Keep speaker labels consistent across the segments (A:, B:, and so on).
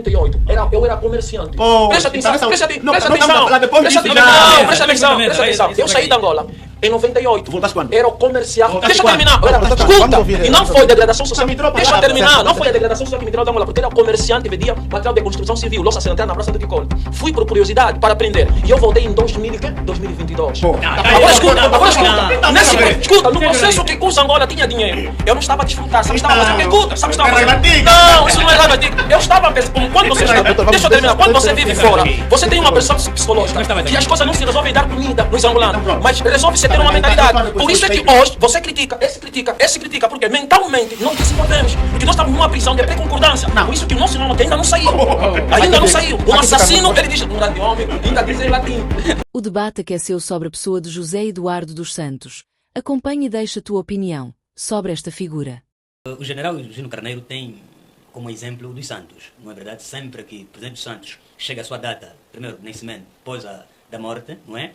A: 98, eu era comerciante. Presta atenção, presta atenção. Presta atenção. Eu saí de Angola em 98.
B: Voltaste quando?
A: Era o comercial. Deixa eu terminar.
B: Voltaste
A: Escuta,
B: quando?
A: e não foi degradação social. Deixa eu terminar. Não foi a degradação social que me tirou de Angola, porque era comerciante e vendia material de construção civil, louça sanitária na Praça do Ticol. Fui por curiosidade para aprender. E eu voltei em 2022. Agora escuta. Escuta, no processo que curso Angola tinha dinheiro. Eu não estava a desfrutar. Sabe, estava fazendo escuta. Sabe, estava fazendo. Não, isso não é raiva antiga. Eu estava pensando, quando você está. Deixa eu terminar. Quando você vive fora, você tem uma pressão psicológica. Que as coisas não se resolvem dar comida nos angolanos. Mas resolve-se ter uma mentalidade. Por isso é que hoje você critica, esse critica, porque mentalmente não desenvolvemos. Porque nós estamos numa prisão de pré-concordância. Por isso que o nosso nome ainda não saiu. Ainda não saiu. Um assassino, ele diz, um grande homem, ainda diz em latim.
C: O debate aqueceu sobre a pessoa de José Eduardo dos Santos. Acompanhe e deixe a tua opinião sobre esta figura.
D: O general Gino Carneiro tem como exemplo dos Santos. Não é verdade? Sempre que o presidente dos Santos chega à sua data, primeiro do nascimento, depois da morte, não é?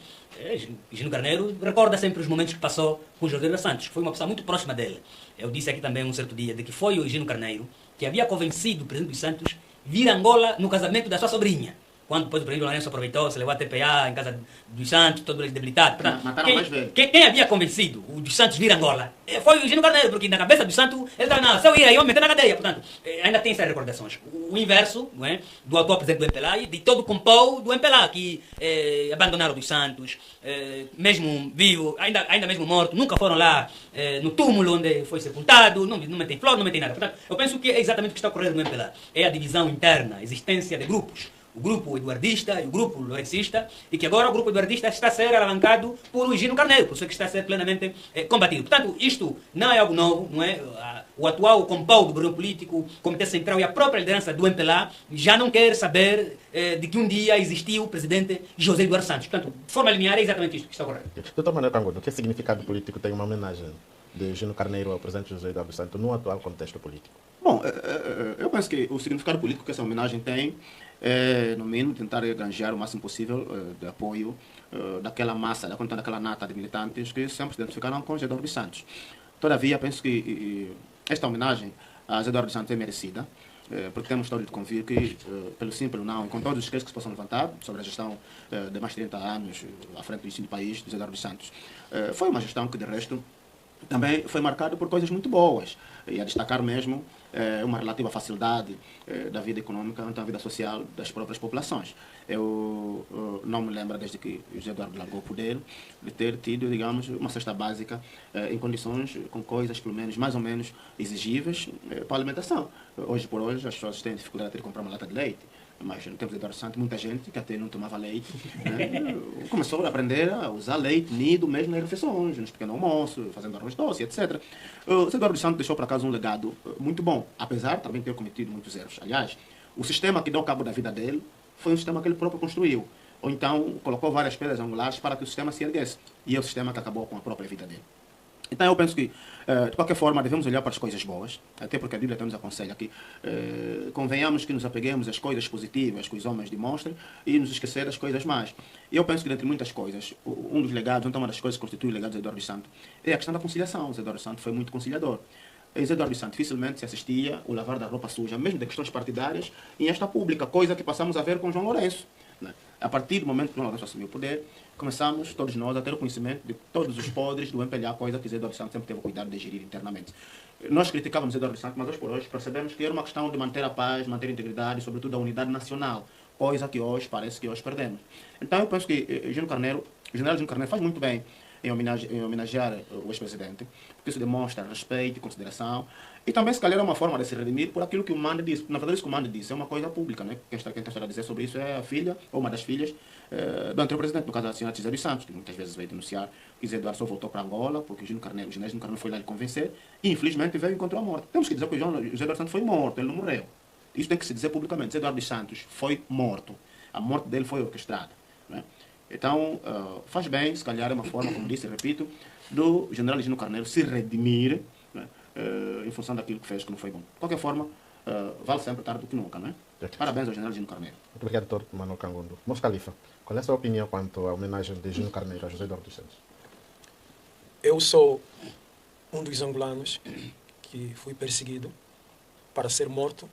D: Gino Carneiro recorda sempre os momentos que passou com José dos Santos, que foi uma pessoa muito próxima dele. Eu disse aqui também um certo dia de que foi o Gino Carneiro que havia convencido o presidente dos Santos vir a Angola no casamento da sua sobrinha. Quando depois o presidente Lourenço aproveitou, se levou a TPA em casa dos Santos, todo eles debilitado. Quem havia convencido o dos Santos vir a Angola foi o Gino Carneiro, porque na cabeça do Santos ele estava, não, se eu ir aí, eu me meter na cadeia. Portanto, ainda tem essas recordações. O inverso, não é, do atual presidente do MPLA e de todo o compô do MPLA, que abandonaram dos Santos, mesmo vivo, ainda mesmo morto, nunca foram lá no túmulo onde foi sepultado, não metem flor, não metem nada. Portanto, eu penso que é exatamente o que está ocorrendo no MPLA. É a divisão interna, a existência de grupos. O grupo eduardista e o grupo lourencista, e que agora o grupo eduardista está a ser alavancado por Gino Carneiro, por isso é que está a ser plenamente combatido. Portanto, isto não é algo novo, não é? O atual compão do governo político, o Comitê Central e a própria liderança do MPLA já não quer saber de que um dia existiu o presidente José Eduardo Santos. Portanto, de forma linear, é exatamente isto que está ocorrendo.
B: Doutor Manuel Cangondo, que significado político tem uma homenagem de Gino Carneiro ao presidente José Eduardo Santos no atual contexto político?
E: Bom, eu penso que o significado político que essa homenagem tem é, no mínimo, tentar granjear o máximo possível de apoio daquela massa, daquela nata de militantes que sempre se identificaram com José Eduardo Santos. Todavia, penso que esta homenagem a José Eduardo Santos é merecida, porque temos todo de convir que, pelo sim, pelo não, com todos os queixos que se possam levantar sobre a gestão de mais de 30 anos à frente do ensino do país, de José Eduardo Santos, foi uma gestão que, de resto, também foi marcado por coisas muito boas, e a destacar mesmo uma relativa facilidade da vida econômica, então a vida social das próprias populações. Eu não me lembro, desde que José Eduardo largou o poder, de ter tido, digamos, uma cesta básica em condições, com coisas, pelo menos, mais ou menos exigíveis para a alimentação. Hoje por hoje, as pessoas têm dificuldade de ter que comprar uma lata de leite. Mas no tempo de Eduardo Santos, muita gente que até não tomava leite, né, começou a aprender a usar leite nido mesmo nas refeições, nos pequenos almoços, fazendo arroz doce, etc. O Eduardo Santos deixou para casa um legado muito bom, apesar também de ter cometido muitos erros. Aliás, o sistema que deu cabo da vida dele foi um sistema que ele próprio construiu, ou então colocou várias pedras angulares para que o sistema se erguesse, e é o sistema que acabou com a própria vida dele. Então eu penso que, de qualquer forma, devemos olhar para as coisas boas, até porque a Bíblia também nos aconselha que convenhamos que nos apeguemos às coisas positivas que os homens demonstram e nos esquecer das coisas más. E eu penso que, dentre muitas coisas, um dos legados, então uma das coisas que constitui o legado de Eduardo Santos é a questão da conciliação. Eduardo Santos foi muito conciliador. Em Eduardo Santos dificilmente se assistia o lavar da roupa suja, mesmo de questões partidárias, em esta pública, coisa que passamos a ver com João Lourenço. Né? A partir do momento que João Lourenço assumiu o poder, começamos todos nós a ter o conhecimento de todos os podres do MPLA, coisa que Eduardo Santos sempre teve o cuidado de gerir internamente. Nós criticávamos Eduardo Santos, mas hoje por hoje percebemos que era uma questão de manter a paz, manter a integridade e, sobretudo, a unidade nacional, coisa que hoje parece que hoje perdemos. Então eu penso que o general Gino Carneiro faz muito bem em homenagear o ex-presidente, porque isso demonstra respeito e consideração. E também, se calhar, é uma forma de se redimir por aquilo que o Mande disse. Na verdade, isso que o Mande disse é uma coisa pública, né? Quem está a dizer sobre isso é a filha, ou uma das filhas, do anterior presidente, no caso da senhora Gisele dos Santos, que muitas vezes veio denunciar que José Eduardo só voltou para Angola, porque o general Gino Carneiro foi lá lhe convencer, e infelizmente veio e encontrou a morte. Temos que dizer que o José Eduardo Santos foi morto, ele não morreu. Isso tem que se dizer publicamente. José Eduardo dos Santos foi morto. A morte dele foi orquestrada. Né? Então, faz bem, se calhar é uma forma, como disse, repito, do general Gino Carneiro se redimir, né, em função daquilo que fez que não foi bom. De qualquer forma, vale sempre tarde do que nunca, não é? Parabéns ao general Gino Carneiro.
B: Muito obrigado, doutor Manuel Cangondo. Moço Califa, qual é a sua opinião quanto à homenagem de Gino Carneiro a José Eduardo dos Santos?
A: Eu sou um dos angolanos que fui perseguido para ser morto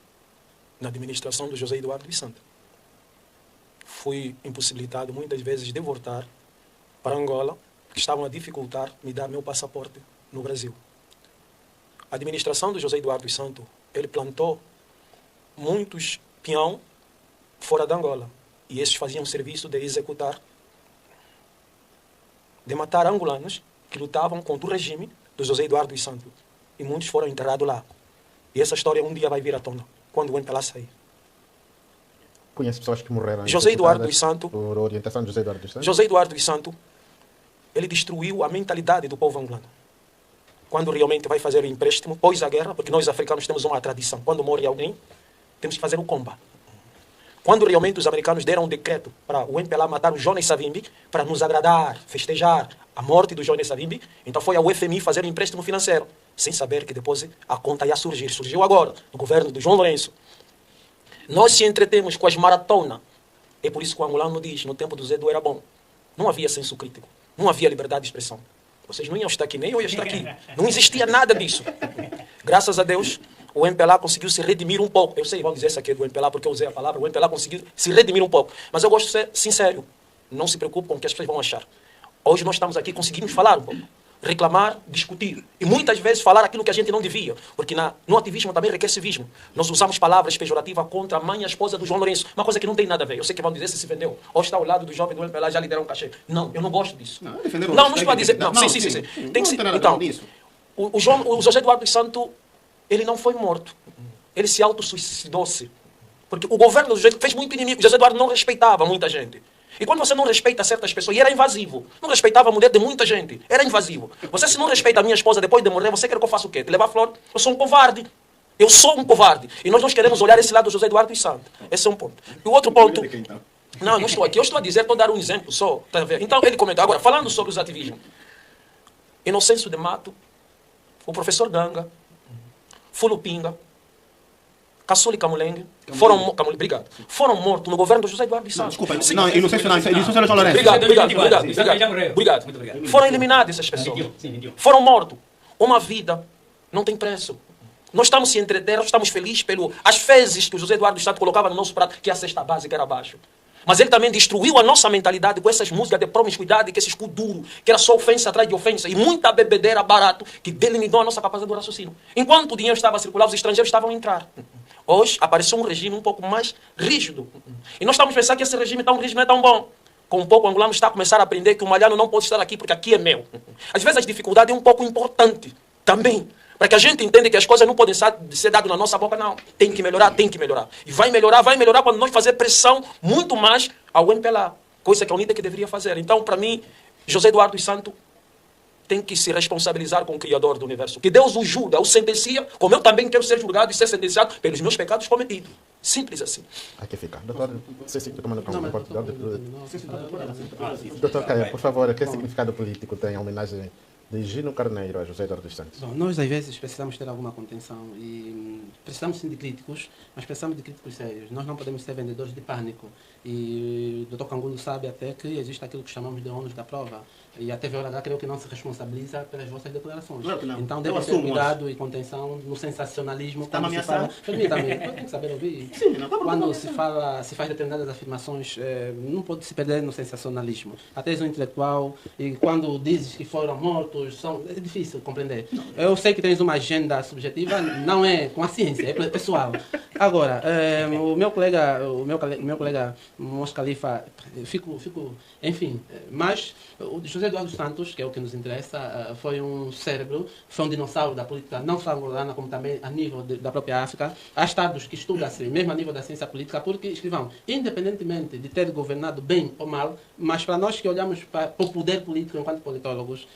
A: na administração do José Eduardo dos Santos. Fui impossibilitado muitas vezes de voltar para Angola, porque estavam a dificultar me dar meu passaporte no Brasil. A administração do José Eduardo dos Santos, ele plantou muitos peão fora da Angola. E esses faziam serviço de executar, de matar angolanos que lutavam contra o regime do José Eduardo dos Santos. E muitos foram enterrados lá. E essa história um dia vai vir à tona, quando o MPLA sair.
B: Conhece pessoas que morreram
A: José Eduardo dos Santos,
B: por orientação de José Eduardo dos Santos?
A: José Eduardo dos Santos, ele destruiu a mentalidade do povo angolano. Quando realmente vai fazer o empréstimo, pós a guerra, porque nós africanos temos uma tradição. Quando morre alguém, temos que fazer o comba. Quando realmente os americanos deram um decreto para o MPLA matar o Jonas Savimbi, para nos agradar, festejar a morte do Jonas Savimbi, então foi a UFMI fazer um empréstimo financeiro, sem saber que depois a conta ia surgir. Surgiu agora, no governo do João Lourenço. Nós se entretemos com as maratonas. É por isso que o angolano diz, no tempo do Zé Du era bom. Não havia senso crítico, não havia liberdade de expressão. Vocês não iam estar aqui, nem eu ia estar aqui. Não existia nada disso. Graças a Deus, o MPLA conseguiu se redimir um pouco. Eu sei, vão dizer isso aqui do MPLA porque eu usei a palavra. O MPLA conseguiu se redimir um pouco. Mas eu gosto de ser sincero. Não se preocupe com o que as pessoas vão achar. Hoje nós estamos aqui, conseguimos falar um pouco. Reclamar, discutir. E muitas vezes falar aquilo que a gente não devia. Porque no ativismo também requer civismo. Nós usamos palavras pejorativas contra a mãe e a esposa do João Lourenço. Uma coisa que não tem nada a ver. Eu sei que vão dizer se vendeu. Ou está ao lado do jovem do MPLA já liderou um cachê. Não, eu não gosto disso. Não estou a dizer. Não, sim. Tem que ser. Então, o José Eduardo dos Santos, ele não foi morto. Ele se autossuicidou-se. Porque o governo do José fez muito inimigo. O José Eduardo não respeitava muita gente. E quando você não respeita certas pessoas, e era invasivo, não respeitava a mulher de muita gente, era invasivo. Você se não respeita a minha esposa depois de morrer, você quer que eu faça o quê? Te levar flor? Eu sou um covarde. Eu sou um covarde. E nós queremos olhar esse lado do José Eduardo dos Santos. Esse é um ponto. E o outro ponto... Não, não estou aqui. Eu estou a dizer, estou a dar um exemplo só. Tá a ver? Então ele comentou. Agora, falando sobre os ativismos. Inocêncio de Mato, o professor Ganga, Fulupinga, Caçuli Camulengue, obrigado. Foram mortos no governo do José Eduardo dos Santos.
E: Desculpa, não, inocência não, João Lourenço.
A: Obrigado. Foram eliminadas essas pessoas. Foram mortos. Uma vida não tem preço. Nós estamos se entreter, nós estamos felizes pelas fezes que o José Eduardo dos Santos colocava no nosso prato, que a cesta básica era abaixo. Mas ele também destruiu a nossa mentalidade com essas músicas de promiscuidade, que esse escudo duro, que era só ofensa atrás de ofensa, e muita bebedeira barato, que delimitou a nossa capacidade de raciocínio. Enquanto o dinheiro estava a circular, os estrangeiros estavam a entrar. Hoje apareceu um regime um pouco mais rígido. E nós estamos pensando que esse regime tão rígido não é tão bom. Com um pouco o angolano está a começar a aprender que o malhano não pode estar aqui porque aqui é meu. Às vezes a dificuldade é um pouco importante também. Para que a gente entenda que as coisas não podem ser dadas na nossa boca, não. Tem que melhorar. E vai melhorar quando nós fazer pressão muito mais ao MPLA. Coisa que a UNITA que deveria fazer. Então, para mim, José Eduardo dos Santos tem que se responsabilizar com o Criador do Universo. Que Deus o julga, o sentencia, como eu também quero ser julgado e ser sentenciado pelos meus pecados cometidos. Simples assim.
B: Aqui fica. Doutor, Doutor Caio, por favor, que significado político tem a homenagem de Gino Carneiro a José Eduardo dos Santos?
F: Bom, nós, às vezes, precisamos ter alguma contenção e precisamos sim de críticos, mas precisamos de críticos sérios. Nós não podemos ser vendedores de pânico. E o Dr. Cangulo sabe até que existe aquilo que chamamos de ônus da prova. E a TVH creio que não se responsabiliza pelas vossas declarações. Então deve ter cuidado e contenção no sensacionalismo.
E: Está me ameaçando?
F: Permita-me, eu tenho que saber ouvir.
E: Sim,
F: quando se faz determinadas afirmações, não pode se perder no sensacionalismo. Até és um intelectual e quando dizes que foram mortos, é difícil compreender. Eu sei que tens uma agenda subjetiva, não é com a ciência, é pessoal. Agora, o meu colega Mos Khalifa, enfim, mas o José Eduardo dos Santos, que é o que nos interessa, foi um cérebro, foi um dinossauro da política, não só angolana, como também a nível da própria África. Há estados que estudam-se, mesmo a nível da ciência política, porque, escrevam, independentemente de ter governado bem ou mal, mas para nós que olhamos para o poder político enquanto politólogos,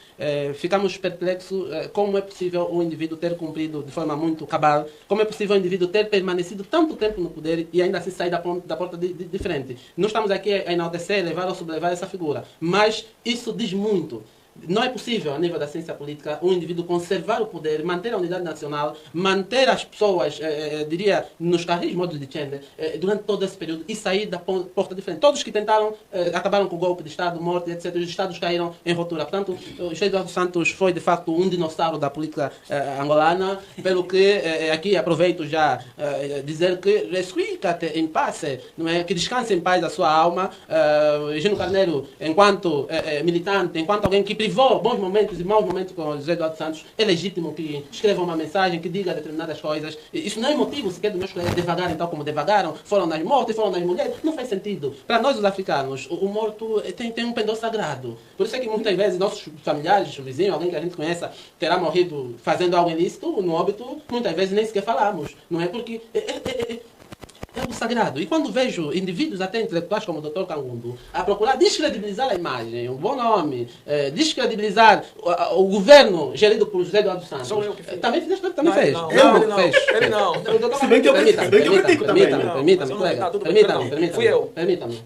F: ficamos perplexos como é possível um indivíduo ter cumprido de forma muito cabal, como é possível um indivíduo ter permanecido tanto tempo no poder e ainda assim sair da porta de frente. Não estamos aqui a enaltecer, levar ou sublevar essa figura, mas isso diz muito Não é possível, a nível da ciência política, um indivíduo conservar o poder, manter a unidade nacional, manter as pessoas, diria, nos carris, modos de Chende, durante todo esse período e sair da porta de frente. Todos que tentaram, acabaram com o golpe de Estado, morte, etc. Os Estados caíram em ruptura. Portanto, o José Eduardo Santos foi, de facto, um dinossauro da política angolana, pelo que aqui aproveito já dizer que ressuscite em paz, não é? Que descanse em paz a sua alma. Gino Carneiro, enquanto militante, enquanto alguém que privou bons momentos e maus momentos com José Eduardo Santos, é legítimo que escreva uma mensagem, que diga determinadas coisas. Isso não é motivo sequer dos meus colegas devagarem tal como devagaram, foram nas mortes, foram nas mulheres. Não faz sentido. Para nós, os africanos, o morto tem um pendor sagrado. Por isso é que muitas vezes nossos familiares, vizinhos, alguém que a gente conheça, terá morrido fazendo algo ilícito, no óbito, muitas vezes nem sequer falamos. Não é? Porque é algo sagrado. E quando vejo indivíduos até intelectuais como o Dr. Kangundu a procurar descredibilizar a imagem, um bom nome, descredibilizar o governo gerido por José Eduardo Santos.
A: Sou eu que fiz.
F: Também fez? Também
A: Não,
F: fez.
A: não,
F: Eu
A: ele não.
F: fez.
A: Ele não.
E: Se bem que eu critico também.
F: Permita-me, colega.
A: Tá, tudo bem, perdão. Fui eu.
F: Permita-me.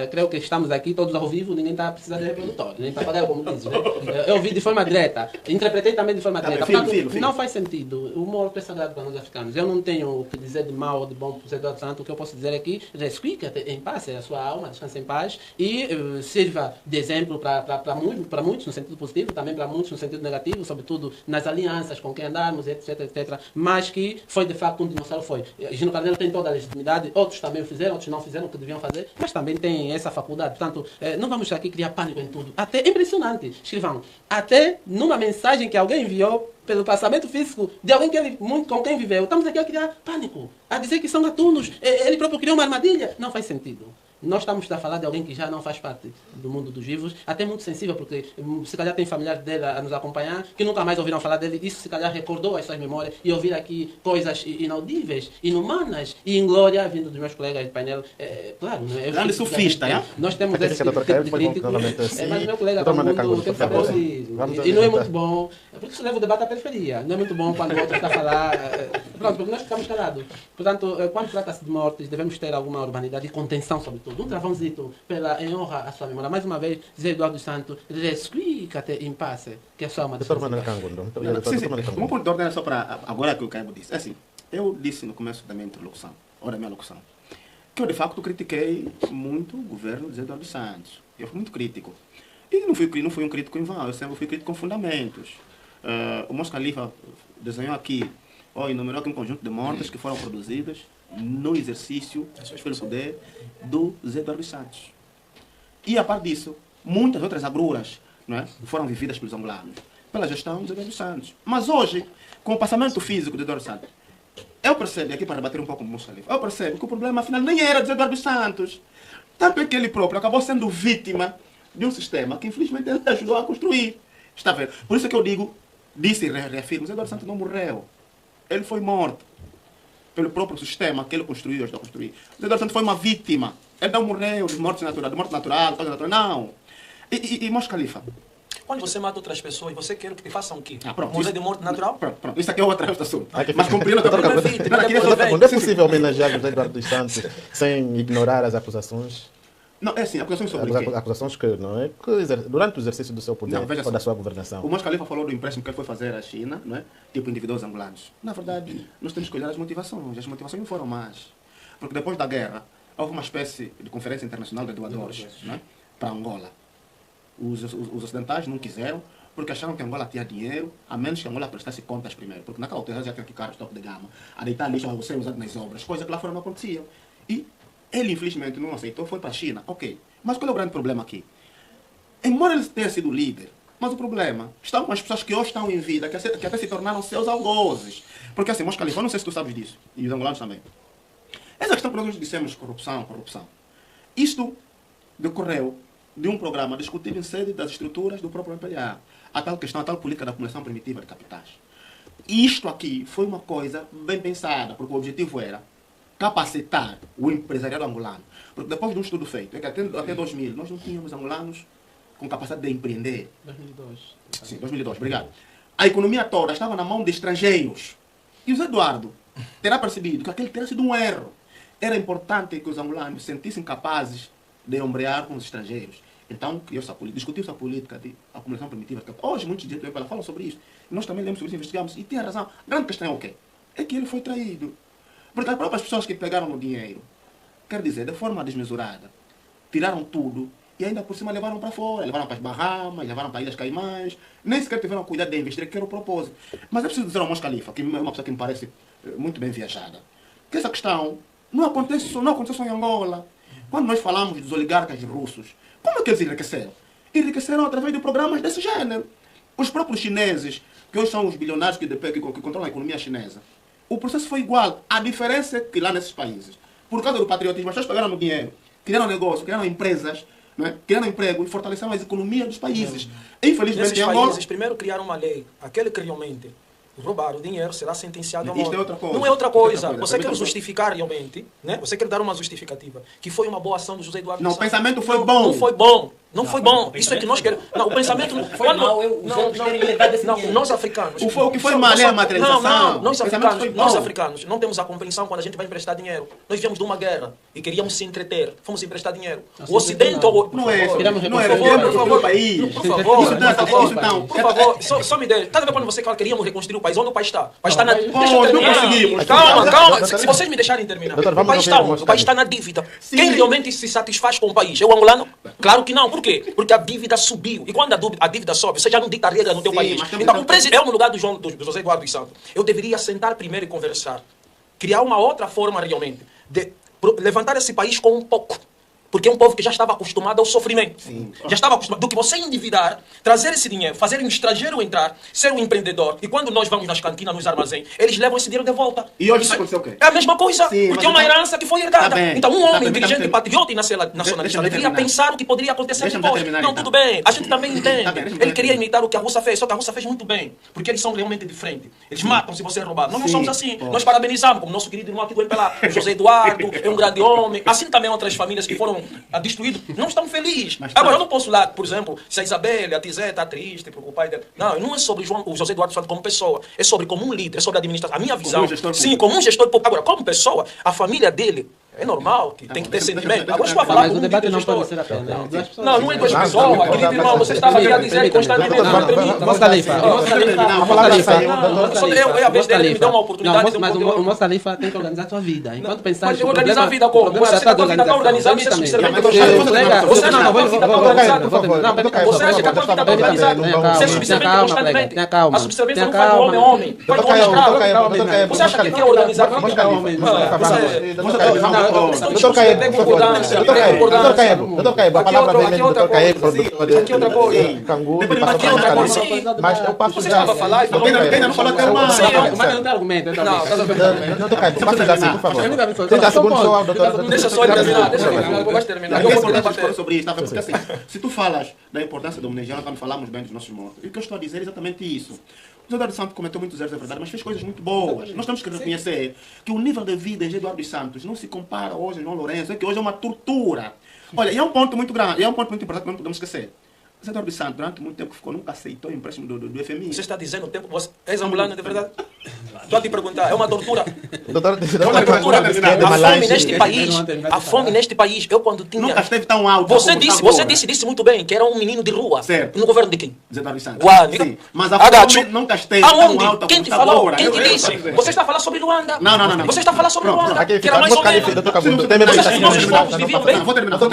F: Creio que estamos aqui todos ao vivo, ninguém está precisando de reprodutor, nem papagaio, como dizes. Né? Eu ouvi de forma direta, interpretei também de forma direta.
E: Filho,
F: Portanto,
E: filho.
F: não faz sentido. O morto é sagrado para nós africanos. Eu não tenho o que dizer de mal ou de bom para José Eduardo Santos. O que eu posso dizer é que resquica em paz a sua alma, descanse em paz e sirva de exemplo para muitos no sentido positivo, também para muitos no sentido negativo, sobretudo nas alianças com quem andarmos, etc, etc. Mas que foi de facto um dinossauro, foi. Gino Carneiro tem toda a legitimidade, outros também o fizeram, outros não fizeram o que deviam fazer, mas também tem essa faculdade. Portanto, não vamos aqui criar pânico em tudo. Até é impressionante, escrevam, até numa mensagem que alguém enviou pelo passamento físico de alguém com quem viveu. Estamos aqui a criar pânico, a dizer que são gatunos, ele próprio criou uma armadilha. Não faz sentido. Nós estamos a falar de alguém que já não faz parte do mundo dos vivos, até muito sensível, porque se calhar tem familiares dele a nos acompanhar, que nunca mais ouviram falar dele. Isso se calhar recordou as suas memórias e ouvir aqui coisas inaudíveis, inumanas e inglória vindo dos meus colegas de painel. Claro, não é?
E: Grande sufista, é?
F: Nós temos esse tipo de crítico. Mas o meu colega Kangundu tem que saber ouvir. E não é muito bom. Por isso leva o debate à periferia. Não é muito bom quando o outro está a falar. Pronto, porque nós ficamos calados. Portanto, quando trata-se de mortes, devemos ter alguma urbanidade e contenção, sobretudo. Um travãozito em honra à sua memória. Mais uma vez, José Eduardo Santos, resquica-te em paz, que é só uma
B: Doutor Manuel Kangundu.
E: Um ponto de ordem só para agora que o Caibo disse. É assim, eu disse no começo da minha introdução, ou da minha locução, que eu de facto critiquei muito o governo de José Eduardo Santos. Eu fui muito crítico. E não fui um crítico em vão, eu sempre fui crítico com fundamentos. O Mos Khalifa desenhou aqui, enumerou aqui um conjunto de mortes que foram produzidas no exercício pelo poder do José Eduardo Santos. E a parte disso, muitas outras agruras, não é, foram vividas pelos angolanos, pela gestão do José Eduardo Santos. Mas hoje, com o passamento físico do Eduardo Santos, eu percebo, aqui para debater um pouco com o Mos Khalifa, eu percebo que o problema afinal nem era do José Eduardo Santos. Tanto é que ele próprio acabou sendo vítima de um sistema que infelizmente ele ajudou a construir. Está vendo? Por isso que eu disse e reafirmo, José Eduardo Santos não morreu. Ele foi morto pelo próprio sistema que ele construiu e ajudou a construir. José Eduardo Santos foi uma vítima. Ele não morreu de morte natural, coisa natural, não. E Mos Khalifa?
A: Quando você mata outras pessoas, você quer que te façam o quê?
E: Pronto,
A: morrer de morte natural?
E: Pronto. Isso aqui é outro assunto. Mas compreendo a
B: Doutor
E: pergunta.
B: Kangundu, não é possível homenagear José Eduardo Santos sem ignorar as acusações?
E: Não, é assim, acusações sobre o quê?
B: Acusações que, não é? Durante o exercício do seu poder ou da sua governação.
E: O Mos Khalifa falou do empréstimo que ele foi fazer à China, não é? Tipo indivíduos angolanos. Na verdade, nós temos que olhar as motivações. As motivações não foram más. Porque depois da guerra, houve uma espécie de conferência internacional de doadores, não é? Para Angola. Os ocidentais não quiseram, porque acharam que Angola tinha dinheiro, a menos que Angola prestasse contas primeiro. Porque naquela altura já tinha que carros topo de gama, a deitar lixo a ser usado nas obras, coisa que lá fora não acontecia. E ele, infelizmente, não aceitou, foi para a China. Ok. Mas qual é o grande problema aqui? Embora ele tenha sido líder, mas o problema está com as pessoas que hoje estão em vida, que até se tornaram seus algozes. Porque assim, Mos Khalifa, eu não sei se tu sabes disso, e os angolanos também. Essa questão que nós dissemos corrupção. Isto decorreu de um programa discutido em sede das estruturas do próprio MPLA. A tal questão, a tal política da acumulação primitiva de capitais. Isto aqui foi uma coisa bem pensada, porque o objetivo era capacitar o empresariado angolano. Porque depois de um estudo feito, é que até 2000, nós não tínhamos angolanos com capacidade de empreender.
F: 2002.
E: Sim, 2002, obrigado. A economia toda estava na mão de estrangeiros. E o Zé Eduardo terá percebido que aquele terá sido um erro. Era importante que os angolanos se sentissem capazes de ombrear com os estrangeiros. Então, criou-se a política, discutiu-se a política de acumulação primitiva. Hoje, muitos direitos falam sobre isso. Nós também lemos sobre isso, investigamos. E tem razão. A grande questão é o quê? É que ele foi traído. Porque as próprias pessoas que pegaram o dinheiro, quer dizer, de forma desmesurada, tiraram tudo e ainda por cima levaram para fora. Levaram para as Bahamas, levaram para as Ilhas Caimãs. Nem sequer tiveram cuidado de investir, que era o propósito. Mas é preciso dizer ao Mos Khalifa, que é uma pessoa que me parece muito bem viajada, que essa questão não acontece só em Angola. Quando nós falamos dos oligarcas russos, como é que eles enriqueceram? Enriqueceram através de programas desse gênero. Os próprios chineses, que hoje são os bilionários que controlam a economia chinesa, o processo foi igual. A diferença é que lá nesses países, por causa do patriotismo, as pessoas pegaram no dinheiro, criaram negócio, criaram empresas, né? Criaram emprego e fortaleceram as economias dos países. Infelizmente,
A: nesses
E: em Angola...
A: países, primeiro criaram uma lei. Aquele que realmente roubar o dinheiro será sentenciado a morte.
E: Isto é outra coisa.
A: Não é outra coisa.
E: Outra coisa.
A: Você quer justificar realmente, né? Você quer dar uma justificativa, que foi uma boa ação do José Eduardo
E: Não, o
A: Santos.
E: pensamento foi bom.
A: Não foi bom. Não foi bom. Isso é que nós queremos. Não, o pensamento
D: Foi mal, os outros terem levado esse dinheiro.
A: nós africanos.
E: O que foi mal é a materialização.
A: Não,
E: O pensamento foi
A: nós
E: bom.
A: africanos não temos a compreensão quando a gente vai emprestar dinheiro. Nós viemos de uma guerra e queríamos se entreter. Fomos emprestar dinheiro. O Ocidente...
E: Não é isso. Não é
A: Por favor,
E: o país.
A: por favor,
E: Isso não.
A: por favor, só me dê. Tá vendo quando você fala que queríamos reconstruir o país? Onde o país está? O país está na... Deixa eu
E: não
A: terminar.
E: conseguimos.
A: Calma. Se vocês me deixarem terminar.
B: Doutor,
A: O
B: vamos
A: país está
B: ouvir
A: onde?
B: o
A: O país está na dívida. Quem realmente se satisfaz com o país? É o angolano? Claro que não. Por quê? Porque a dívida subiu. E quando a dívida sobe, você já não dita a regra no teu país. Então, o presidente, no lugar do José Eduardo dos Santos, eu deveria sentar primeiro e conversar. Criar uma outra forma realmente de levantar esse país com um pouco. Porque é um povo que já estava acostumado ao sofrimento. Já estava acostumado. Do que você endividar, trazer esse dinheiro, fazer um estrangeiro entrar, ser um empreendedor. E quando nós vamos nas cantinas, nos armazéns, eles levam esse dinheiro de volta.
E: E hoje isso aconteceu o quê?
A: É a mesma coisa.
E: Sim,
A: porque é uma herança que foi herdada.
E: Tá bem,
A: então um
E: tá
A: homem,
E: bem,
A: dirigente,
E: tá bem.
A: patriota e nacionalista
E: Deixa-me
A: deveria
E: terminar.
A: pensar o que poderia acontecer
E: Deixa-me
A: depois.
E: terminar,
A: Não,
E: então.
A: tudo bem. A gente também entende.
E: Tá bem, deixa-me
A: Ele queria
E: terminar.
A: imitar o que a Rússia fez, só que a Rússia fez muito bem. Porque eles são realmente diferentes. Eles matam se você roubar. Nós não
E: Sim.
A: somos assim. Nós parabenizamos, como nosso querido irmão aqui do MPLA, o José Eduardo, é um grande homem. Assim também outras famílias que foram destruídas não estão felizes. Agora, eu não posso lá, por exemplo, se a Isabelle, a Tizé está triste porque o pai dela... Não é sobre o José Eduardo Santos como pessoa. É sobre como um líder, é sobre a administração. A minha visão...
E: Como um gestor
A: sim,
E: público.
A: como um gestor público. Agora, como pessoa, a família dele... É normal que tem que ter sentimento. Agora estou a falar
F: Mas
A: como
F: o
A: um
F: debate não
A: gestor.
F: pode ser apenas duas pessoas.
A: Não é duas pessoas, querido irmão. Você estava aqui a dizer constantemente.
F: Moço Khalifa,
A: É a vez dele que me dá uma oportunidade de
F: mas o Moço Khalifa tem que organizar a sua vida. Enquanto pensar
A: Mas organizar a vida como? Você acha que a tua vida está organizada? Você é subserviente do
F: Você
A: Você acha que a tua vida está organizada?
F: Você
A: acha que a tua vida está organizada? Você é subserviente constantemente.
F: Tenha calma.
A: A subserviência não faz do homem homem. Faz do homem escravo. Você acha que é organizar a vida?
B: Doutor Caebo, a palavra vem do doutor Caebo, produtor de Cangu, de Pastor. Mas eu passo
A: Você
B: já...
A: estava a falar e falou...
E: Ainda não falou até uma...
F: Mas não tem argumento.
B: Doutor Caebo, passo já assim, por favor. 30 segundos só, doutor.
A: Deixa só ele terminar. Deixa ele terminar. Eu vou debater.
E: sobre isso, tá? Porque assim, se tu falas da importância da homenagear, quando falamos bem dos nossos mortos, e o que eu estou a dizer é exatamente isso. O José Eduardo Santos cometeu muitos erros, é verdade, mas fez coisas muito boas. Nós temos que reconhecer que o nível de vida de José Eduardo Santos não se compara hoje a João Lourenço, é que hoje é uma tortura. Olha, e é um ponto muito grande, e é um ponto muito importante que não podemos esquecer. José Eduardo Santos, durante muito tempo, nunca aceitou o empréstimo do FMI.
A: Você está dizendo o tempo... Você és ambulante de verdade? Estou a te perguntar. É uma tortura.
B: Doutor,
A: É uma tortura. A fome neste país... A fome neste país... Eu quando tinha...
E: Nunca esteve tão alto.
A: Você disse muito bem que era um menino de rua.
E: Certo.
A: No governo de quem?
E: José Eduardo Santos.
A: Uau,
E: Sim, mas a
A: Agacho.
E: fome nunca esteve tão
A: Aonde?
E: alta.
A: Quem te falou? Quem te disse? Você está a falar sobre Luanda.
E: Não.
A: Você está a falar sobre
E: Pronto,
A: Luanda.
B: aqui
A: Que era mais ou menos...
B: doutor Caebo, tem medo
A: Você
B: de
A: acha que nossos povos viviam bem?
E: Vou terminar.
D: No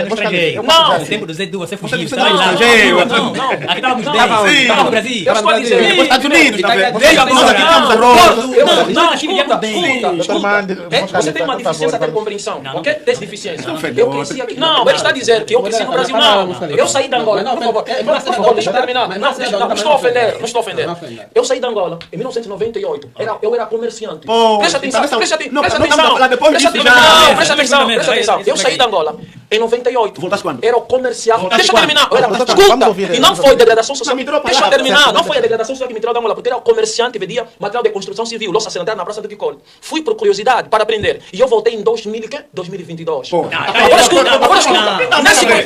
D: estrangeiro.
A: Não.
D: No tempo do Zé Edu, você fugiu.
E: Você
D: Estava lá.
E: estrangeiro.
D: Não. Aqui estávamos bem.
E: Sim.
D: Estava no Brasil.
A: Eu estou a dizer...
E: Nos Estados Unidos, tá vendo?
D: Veio agora.
A: Não,
B: escuta.
A: Você tem uma deficiência de compreensão, ok? Tem deficiência.
E: ofendeu.
A: Eu cresci aqui. Não, ele está a dizer que eu cresci no Brasil. Não, eu saí da Angola. Por favor, deixa eu terminar. Não estou a ofender. Não estou a ofender. Eu saí da Angola em 1998. Eu era comerciante. Presta atenção. Presta atenção. Eu saí da Angola em 98.
E: Voltaste quando?
A: Era o comercial. Deixa eu terminar.
B: Vamos
A: Escuta.
B: ouvir
A: E
B: ele.
A: não foi degradação social.
E: me tirou a
A: Deixa eu
E: palavra.
A: terminar. Não foi a degradação social que me tirou da Angola, porque era o comerciante, vendia material de construção civil, louça sanitária na Praça do Ticol. Fui por curiosidade, para aprender. E eu voltei em 2022. Agora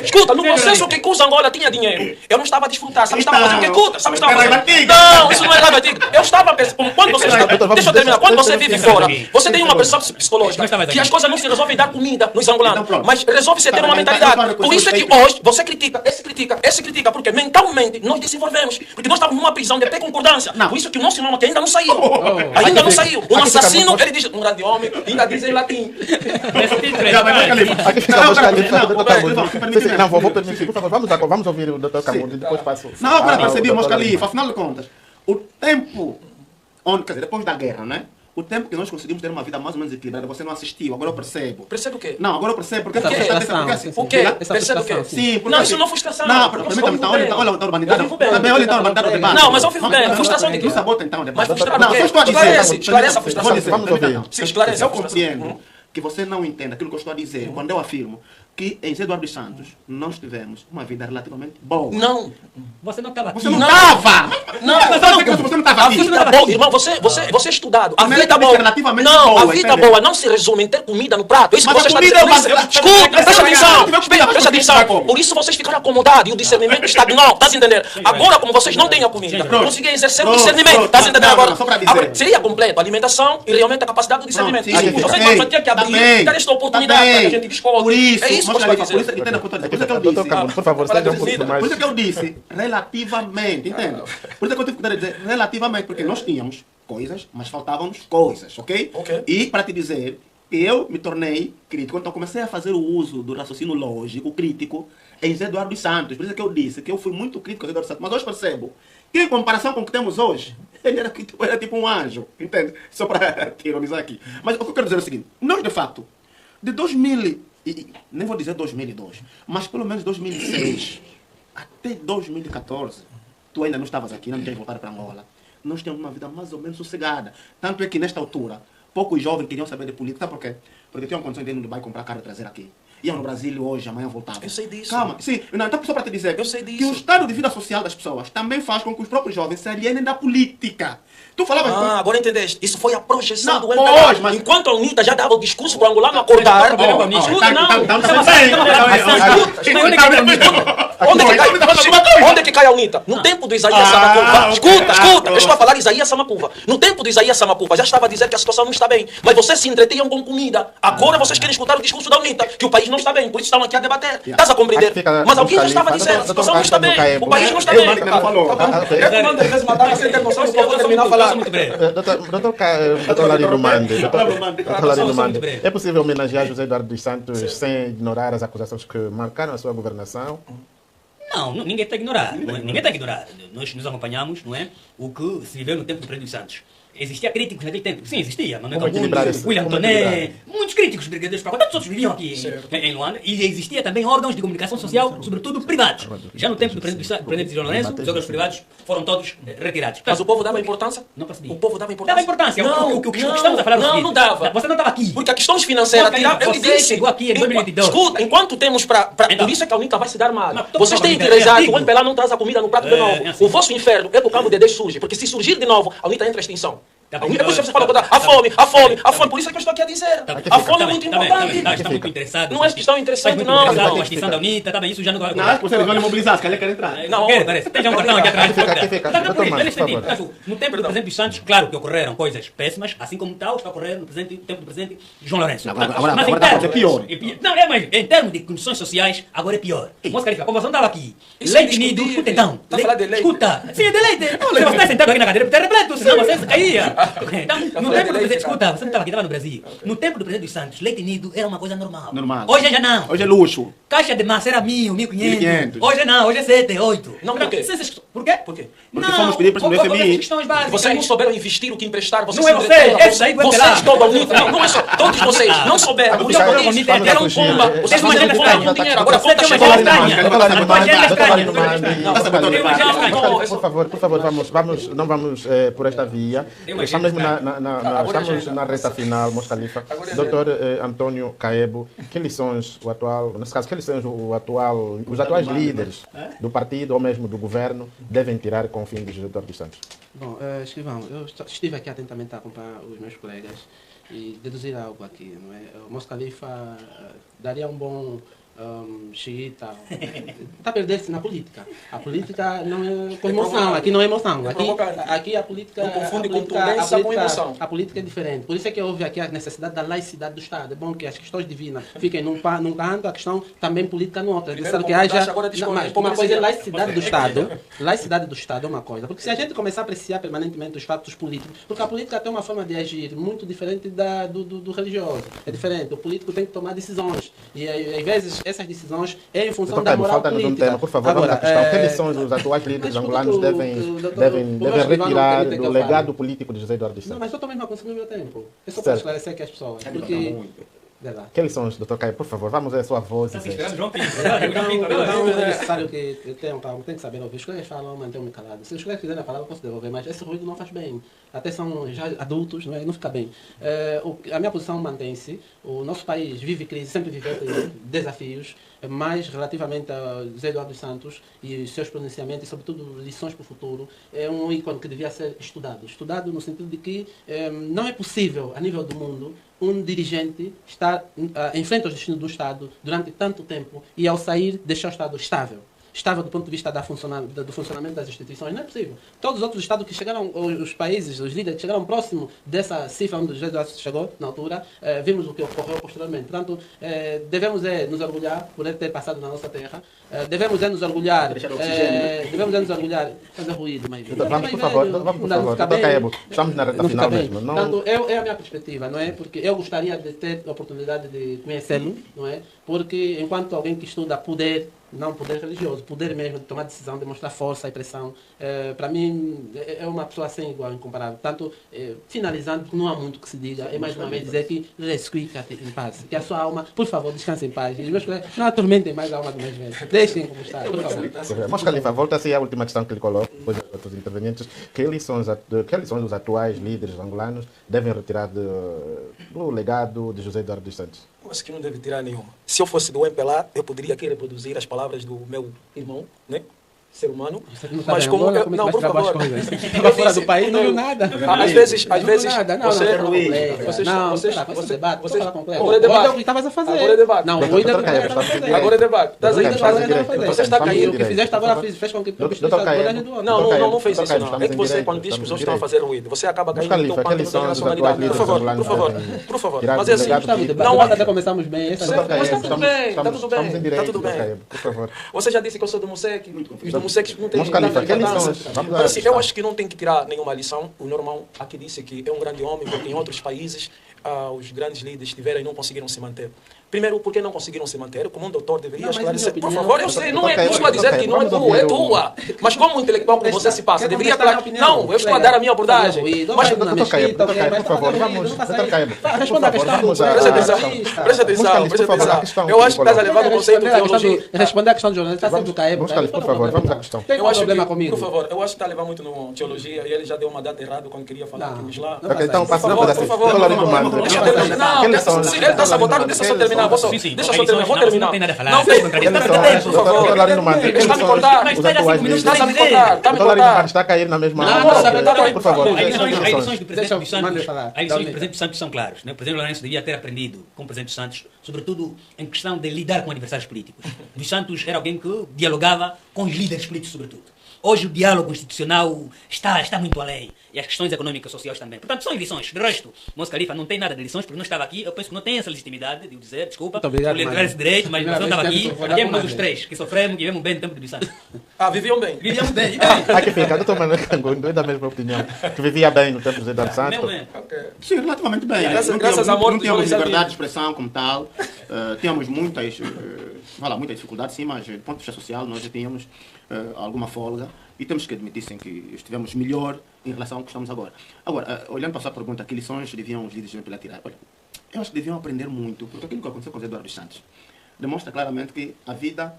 A: escuta. No processo que Cusa Angola tinha dinheiro, eu não estava a desfrutar. Sabe o que estava fazendo? Que cuta? Sabe o que estava fazendo? Não, isso não é raiva antiga. Eu estava pensando, quando você está... Deixa eu terminar. Quando você vive fora, você tem uma percepção psicológica que as coisas não se resolvem dar comida nos angolanos, mas resolve-se você ter uma mentalidade. Por isso é que hoje você critica, esse critica, porque mentalmente nós desenvolvemos. Porque nós estamos numa prisão de até concordância. Por isso que o nosso irmão aqui ainda não saiu. Ainda não saiu. Um assassino, ele diz, um grande homem, ainda diz em latim.
B: Aqui fica a voz Califa, doutor Camudi. Não, vou permitir, por favor, vamos ouvir o doutor Camudi e depois passo.
E: Não, agora percebi, Mosca Califa, afinal de contas, o tempo, onde, quer dizer, depois da guerra, né? O tempo que nós conseguimos ter uma vida mais ou menos equilibrada, você não assistiu, agora eu percebo.
A: Percebe o quê?
E: Não, agora eu percebo, porque
A: O quê? O quê? Percebe o quê?
E: Sim, porque
A: Não, isso não é frustração.
E: Não, permita-me, então, olha a urbanidade.
A: Eu vivo bem.
E: Também olha então a urbanidade do debate.
A: Não, mas eu vivo bem. Frustração de quê?
E: Não sabota então o debate.
A: Mas frustrar
E: Não,
A: o quê?
E: só estou a dizer.
A: Esclarece a frustração.
B: Vamos ouvir.
A: Sim, esclarece a
E: Eu
A: frustração.
E: compreendo que você não entenda aquilo que eu estou a dizer quando eu afirmo que em Zé Eduardo dos Santos nós tivemos uma vida relativamente boa.
A: Não.
D: Você não estava aqui.
E: Você não estava!
A: Não,
E: você não estava
A: A
E: aqui.
A: vida boa, irmão, você é estudado. A
E: Mas
A: vida
E: é
A: boa.
E: relativamente
A: Não,
E: boa,
A: a vida
E: entendeu?
A: boa não se resume em ter comida no prato. Isso que
E: Mas
A: você
E: a
A: está
E: comida
A: dizendo.
E: é uma-
A: Escuta, presta atenção.
E: Presta
A: Presta atenção. Por isso vocês ficaram acomodados e o discernimento estagnou. Estás entendendo? Agora, como vocês não têm a comida, conseguem exercer o discernimento. Estás entendendo agora?
E: Só para dizer.
A: Seria completo. Alimentação e realmente a capacidade do discernimento.
E: Sim,
A: Vocês vão ter que abrir, ter esta oportunidade para que a gente discorde.
E: Por isso,
A: É isso que eu estou a dizer.
E: por isso, entenda o que eu estou a dizer. Por isso é que eu
B: Doutor
E: disse.
B: Camudi, por favor, seja um pouco mais.
E: Por isso é que eu disse relativamente, entende? Por isso é que eu tive que dizer relativamente, porque nós tínhamos coisas, mas faltavam-nos coisas, ok?
A: Ok.
E: E para te dizer, eu me tornei crítico, então comecei a fazer o uso do raciocínio lógico, crítico, em Zé Eduardo dos Santos. Por isso é que eu disse que eu fui muito crítico a Zé Eduardo dos Santos. Mas hoje percebo que em comparação com o que temos hoje, ele era tipo um anjo, entende? Só para te ironizar aqui. Mas o que eu quero dizer é o seguinte, nós de fato, de 2000, nem vou dizer 2002, mas pelo menos 2006 até 2014, tu ainda não estavas aqui, não tinhas voltado para Angola. Nós tínhamos uma vida mais ou menos sossegada. Tanto é que nesta altura, poucos jovens queriam saber de política. Sabe por quê? Porque tinham condições de ir no Dubai comprar carro e trazer aqui. Iam no Brasil hoje, amanhã voltavam.
A: Eu sei disso.
E: Calma, sim. Não, então só para te dizer
A: Eu sei disso.
E: que o estado de vida social das pessoas também faz com que os próprios jovens se alienem da política. Tu falavas...
A: Agora entendeste? Isso foi a projeção
E: Não,
A: do
E: pois,
A: MPLA.
E: mas-
A: Enquanto a UNITA já dava o discurso para o angolano acordar. Escuta, não. Onde é que cai a UNITA? No tempo do Isaías Samacuva. Escuta, eu estou a falar Isaías Samacuva. No tempo do Isaías Samacuva já estava a dizer que a situação não está bem. Mas vocês se entretinham com comida. Agora vocês querem escutar o discurso da UNITA, que o país não está bem. Por isso estão aqui a debater. Estás a compreender? Mas alguém já estava a dizer, a situação não está bem. O país não está bem. É que manda às vezes matar sem ter noção do que eu vou terminar a falar.
D: Muito breve.
B: Doutor Larino Mande,
E: Doutor
B: Larino
D: Muito
B: Mande,
D: breve.
B: é possível homenagear José Eduardo dos Santos sem ignorar as acusações que marcaram a sua governação?
D: Não, ninguém está a ignorar. Ninguém está a ignorar. Nós nos acompanhamos, não é? O que se viveu no tempo do Presidente dos Santos. Existia críticos naquele tempo? Sim, existia. Manuel
B: Como equilibrar
D: Cambundo,
B: isso?
D: William
B: Como
D: Toné,
B: equilibrar?
D: muitos críticos, brigadeiros para tantos outros viviam aqui em Luanda. E existia também órgãos de comunicação social, sobretudo privados. Já no tempo do Presidente de João Lourenço, os órgãos privados foram todos retirados.
A: Mas o povo dava importância?
D: Não percebi.
A: O povo dava importância?
D: Dava importância.
A: Não,
D: O que estamos a falar é o
A: não,
D: seguinte.
A: não dava.
D: Você não estava aqui.
A: Porque a questões financeiras, eu lhe
D: Você
A: disse.
D: chegou aqui em 2022.
A: Escuta, enquanto temos para.
D: Então.
A: Por isso é que a UNITA vai se dar mal.
D: Mas tô
A: Vocês têm
D: falando,
A: que rezar
D: é
A: que o
D: antigo.
A: MPLA não traz a comida no prato de novo.
D: É assim.
A: O vosso inferno é que o cabo de Deus surge. Porque se surgir de novo, a UNITA entra em extinção.
D: Tá
A: A
D: bem,
A: UNITA,
D: tá
A: você
D: bem,
A: fala,
D: tá
A: a fome.
D: bem.
A: Por isso é que eu estou aqui a dizer.
D: Tá bem,
A: A fome é
D: bem,
A: muito
D: tá bem,
A: importante.
D: Está muito interessado.
A: Não é questão interessante,
D: Está
A: não.
D: muito interessado
A: não.
D: com a extinção da UNITA, está bem, isso já não vai
E: Não, acho que vocês vão lhe mobilizar, se calhar quer entrar.
A: Não,
D: Parece. Tem já um cartão aqui atrás.
B: Aqui fica.
D: Tá,
B: Doutor Mano,
D: eles
B: por
D: têm
B: favor.
D: dito, no tempo do Presidente dos Santos, claro que ocorreram coisas péssimas, assim como tal está a ocorrer no tempo do Presidente João Lourenço.
E: Agora
D: Mas em
E: está a fazer
D: termos-
E: pior.
D: Não, mas em termos de condições sociais, agora é pior. Moça Carifa, a população estava aqui.
A: Isso é
D: Leite nido,
A: indiscutível.
D: escuta então.
A: Tá a falar de leite?
D: Escuta. Sim, é de leite. Você está sentado aqui na cadeira, porque é repleto, senão você se caía. Então, no tempo do Presidente, escuta, você não estava aqui, estava no Brasil. No tempo do Presidente dos Santos, leite nido era uma coisa normal.
E: Normal.
D: Hoje já não.
E: Hoje é luxo.
D: Caixa de massa era 1.000, 1.500.
E: 1.500.
D: Hoje não, hoje é 7, 8.
A: Não, por quê?
D: Por quê?
A: Por quê?
E: Porque fomos pedir para o FMI.
D: essas questões básicas.
A: Vocês não souberam investir o que emprestar. Vocês
D: Não é
A: se
D: você,
A: entreteram.
D: esse aí vai
A: Vocês
D: pelar.
A: toda a UNITA. Não é só. Todos vocês não souberam. Por isso que eu
B: Vamos
A: disse,
B: a
A: deram
B: fugir.
A: bomba. Vocês
D: Tem uma
A: fizeram
D: agenda
A: bomba com
D: estranha.
A: dinheiro. Agora a
D: Você
A: conta
D: tem uma
A: chegou
D: agenda
A: lá.
D: estranha.
B: Doutor Larino
D: Uma agenda
B: Mande, doutor Larino
D: estranha.
B: Mande.
D: Não, tem uma agenda estranha.
B: Por favor, não vamos por esta via. Estamos mesmo estamos na reta final, Mos Califa. Doutor Antônio Caebo, que lições o atual, nesse caso, que lições os atuais líderes do partido ou mesmo do governo devem tirar com o fim de José Eduardo dos Santos?
F: Bom, Escrivão, eu estive aqui atentamente a acompanhar os meus colegas e deduzir algo aqui, não é? O Mos Califa daria um bom xiita. Está a perder-se na política. A política não é com emoção, aqui não é emoção. Aqui a política.
A: Não confunde contundência com emoção.
F: A política é diferente. Por isso é que houve aqui a necessidade da laicidade do Estado. É bom que as questões divinas fiquem num canto, a questão também política no outro.
A: Primeiro,
F: Que haja.
A: mas
F: Uma coisa é laicidade do Estado. Laicidade do Estado é uma coisa. Porque se a gente começar a apreciar permanentemente os fatos políticos, porque a política tem uma forma de agir muito diferente do religioso. É diferente. O político tem que tomar decisões. E às vezes essas decisões é em função da moral
B: falta-nos
F: política.
B: um tema, por favor, vamos à questão. Quem são os atuais líderes angolanos devem retirar do legado político de José Eduardo dos
F: Não,
B: Santos?
F: mas eu estou mesmo a consumir o meu tempo. É só para esclarecer aqui as pessoas. Porque...
B: Quem são os, Dr. Caio? Por favor, vamos ver a sua voz.
D: Então
F: é necessário que tenham calma, tem que saber ouvir. Os colegas falam, mantenham-me calado. Se os colegas quiserem falar, eu posso devolver, mas esse ruído não faz bem. Até são já adultos, não fica bem. A minha posição mantém-se. O nosso país vive crise, sempre viveu desafios, mas relativamente a José Eduardo dos Santos e os seus pronunciamentos, e sobretudo lições para o futuro, é um ícone que devia ser estudado. Estudado no sentido de que não é possível, a nível do mundo, um dirigente estar em frente aos destinos do Estado durante tanto tempo e, ao sair, deixar o Estado estável. Estável do ponto de vista do funcionamento das instituições. Não é possível. Todos os outros Estados que chegaram, os países, os líderes que chegaram próximo dessa cifra onde o José Eduardo chegou, na altura, vimos o que ocorreu posteriormente. Portanto, devemos nos orgulhar por ele ter passado na nossa terra. Devemos nos orgulhar. Devemos nos orgulhar. Fazer ruído, mas.
B: Vamos, por favor, Dr. Caebo. Estamos na reta final mesmo.
F: Portanto, é a minha perspectiva, não é? Porque eu gostaria de ter a oportunidade de conhecê-lo, não é? Porque enquanto alguém que estuda poder, não poder religioso, poder mesmo de tomar decisão, de mostrar força e pressão, para mim é uma pessoa sem igual, incomparável. Portanto, finalizando, porque não há muito que se diga, é mais uma vez dizer que resquícate em paz, que a sua alma, por favor, descanse em paz. E os meus colegas não atormentem mais a alma dos meus velhos. Deixem como está, por favor.
B: Mas, Califa, volta-se à última questão que ele coloca, depois dos outros intervenientes. Que lições os atuais líderes angolanos devem retirar do legado de José Eduardo dos Santos?
A: Acho que não deve tirar nenhuma. Se eu fosse do MPLA, eu poderia aqui reproduzir as palavras do meu irmão, né? Ser humano.
F: Mas como
A: Angola,
F: eu,
A: não, por favor.
F: Estava fora do país, não viu nada.
A: Às vezes,
F: Agora é debate. O que estavas a fazer?
A: Agora é debate.
F: Não, o Ida
A: agora é debate.
F: Você está caindo. O que fizeste agora fez com que
A: não fez isso não. É que você, quando diz que os outros estão a fazer ruído, você acaba caindo no teu pacto da nacionalidade. Por favor. Mas é assim,
F: não até começamos bem.
A: Mas está tudo bem. Você já disse que eu sou do MUSEC. Os do MUSEC não tem importância. Eu acho que não tem que tirar nenhuma lição. O Norman aqui disse que é um grande homem, porque em outros países os grandes líderes tiveram e não conseguiram se manter. Primeiro, porque não conseguiram se manter, como um doutor deveria esclarecer. Por favor, eu sei, não estou a dizer que não é tua, é tua. Mas como um intelectual como você se passa, deveria... Não, eu estou a dar a minha abordagem.
B: Mas, doutor Caio, por favor, vamos... Doutor Caio,
F: responda a questão.
A: Presta atenção. Eu acho que estás a levar o conceito de teologia.
F: Responder a questão de jornalista está sempre o Caio.
B: Por favor, vamos à questão.
F: Tem um problema comigo?
A: Por favor, eu acho que está a levar muito no teologia e ele já deu uma data errada quando queria falar aqui no Islã.
B: Então, passa por favor.
A: Ele está sabotando, deixa eu só terminar. Deixa eu só terminar, vou terminar.
D: Não tem nada a falar.
A: Não tem, por favor. Está me cortando. Está me cortando.
B: Está a cair na mesma... Por favor.
D: As lições do presidente dos Santos são claras. O presidente Lourenço devia ter aprendido com o presidente dos Santos, sobretudo em questão de lidar com adversários políticos. Dos Santos era alguém que dialogava com os líderes políticos, sobretudo. Hoje o diálogo institucional está muito além. E as questões econômicas e sociais também. Portanto, são lições. De resto, Moço Califa não tem nada de lições, porque não estava aqui. Eu penso que não tem essa legitimidade de o dizer, desculpa, por lhe esse direito, mas não estava aqui. Aqui nós os três, que sofremos, que vivemos bem no tempo de Santos.
A: Viviam bem.
D: Vivíamos bem.
B: Aqui fica, doutor Manuel Cangundo, é da mesma opinião. Que vivia bem no tempo de José Eduardo Santos.
E: Sim, relativamente bem.
A: Graças à morte
E: não tínhamos liberdade de expressão como tal. Tínhamos muitas dificuldades, sim, mas do ponto de vista social nós já tínhamos alguma folga. E temos que admitir, sim, que estivemos melhor em relação ao que estamos agora. Agora, olhando para a sua pergunta, que lições deviam os líderes pela tirar? Olha, eu acho que deviam aprender muito, porque aquilo que aconteceu com o José Eduardo dos Santos demonstra claramente que a vida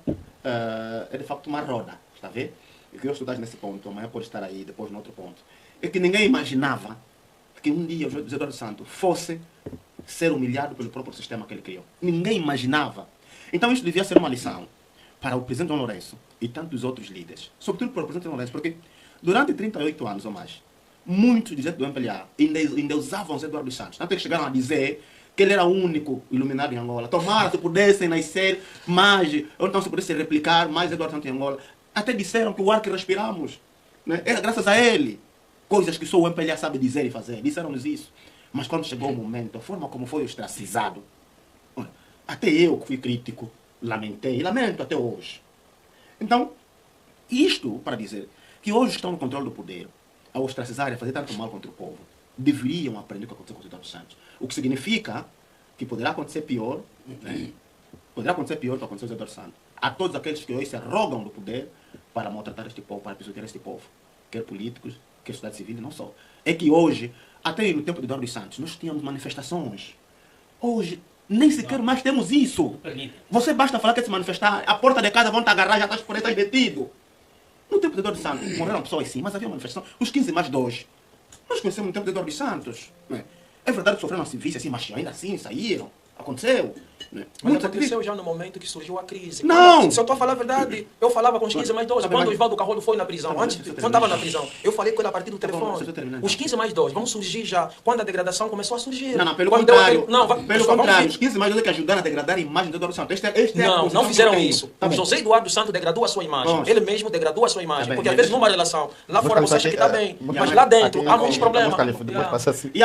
E: é de facto uma roda, está a ver? E que eu estou nesse ponto, amanhã pode estar aí, depois no outro ponto. É que ninguém imaginava que um dia o José Eduardo dos Santos fosse ser humilhado pelo próprio sistema que ele criou. Ninguém imaginava. Então isso devia ser uma lição para o presidente João Lourenço e tantos outros líderes, sobretudo para o presidente João Lourenço, porque durante 38 anos ou mais, muitos dirigentes do MPLA ainda usavam José Eduardo dos Santos. Tanto eles chegaram a dizer que ele era o único iluminado em Angola. Tomara se pudessem nascer mais, ou então se pudessem replicar mais Eduardo Santos em Angola. Até disseram que o ar que respiramos, né, era graças a ele. Coisas que só o MPLA sabe dizer e fazer. Disseram-nos isso. Mas quando chegou o momento, a forma como foi ostracizado, até eu que fui crítico, lamentei e lamento até hoje. Então, isto para dizer que hoje estão no controle do poder, a ostracizar e a fazer tanto mal contra o povo, deveriam aprender o que aconteceu com o Eduardo Santos. O que significa que poderá acontecer pior, né? Poderá acontecer pior do que aconteceu com o Eduardo Santos. A todos aqueles que hoje se arrogam do poder para maltratar este povo, para pisotear este povo, quer políticos, quer sociedade civil e não só. É que hoje, até no tempo de Eduardo Santos, nós tínhamos manifestações. Hoje, nem sequer mais temos isso. Você basta falar que se manifestar, a porta de casa vão te agarrar, já estás por aí, estás detido. No tempo de Eduardo Santos, morreram pessoas sim, mas havia manifestação. Os 15 mais 2. Nós conhecemos no tempo de Eduardo Santos. Né? É verdade que sofreram civis assim, mas ainda assim saíram. Aconteceu. Né?
A: Mas aconteceu já no momento que surgiu a crise.
E: Não!
A: Se eu estou a falar a verdade, eu falava com os 15 mais 2. Quando o Osvaldo Carrolho foi na prisão, antes, quando estava na prisão, eu falei com ele a partir do telefone. Os 15 mais 2 vão surgir já quando a degradação começou a surgir.
E: Não, pelo
A: quando
E: contrário.
A: pelo
E: contrário, os 15 mais 2 é que ajudaram a degradar a imagem de Eduardo Santos.
A: Não fizeram isso. O José Eduardo Santos degradou a sua imagem. Ele mesmo degradou a sua imagem. Porque às vezes numa relação, lá fora você acha que está bem, mas lá dentro há muitos problemas.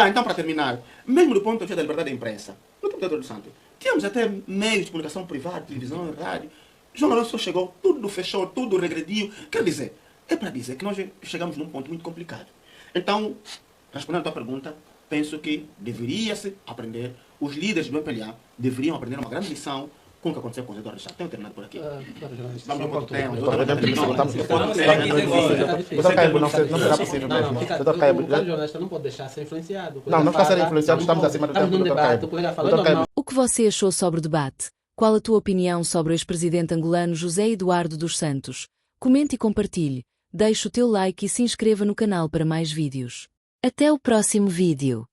E: Então, para terminar, mesmo do ponto de vista da liberdade da imprensa, no tempo de Eduardo Santos, tínhamos até meios de comunicação privada, televisão, rádio. O jornalismo só chegou, tudo fechou, tudo regrediu. Quer dizer, é para dizer que nós chegamos num ponto muito complicado. Então, respondendo à tua pergunta, penso que deveria-se aprender, os líderes do MPLA deveriam aprender uma grande lição com o que aconteceu com o Eduardo Santos. Tenho terminado por aqui. Vamos ao ponto tema.
B: Não será possível mesmo.
F: O jornalista não pode deixar ser influenciado.
B: Não está a ser influenciado, estamos acima do tempo.
F: Estamos num debate, o colega falou, é normal.
C: O que você achou sobre o debate? Qual a tua opinião sobre o ex-presidente angolano José Eduardo dos Santos? Comente e compartilhe. Deixe o teu like e se inscreva no canal para mais vídeos. Até o próximo vídeo.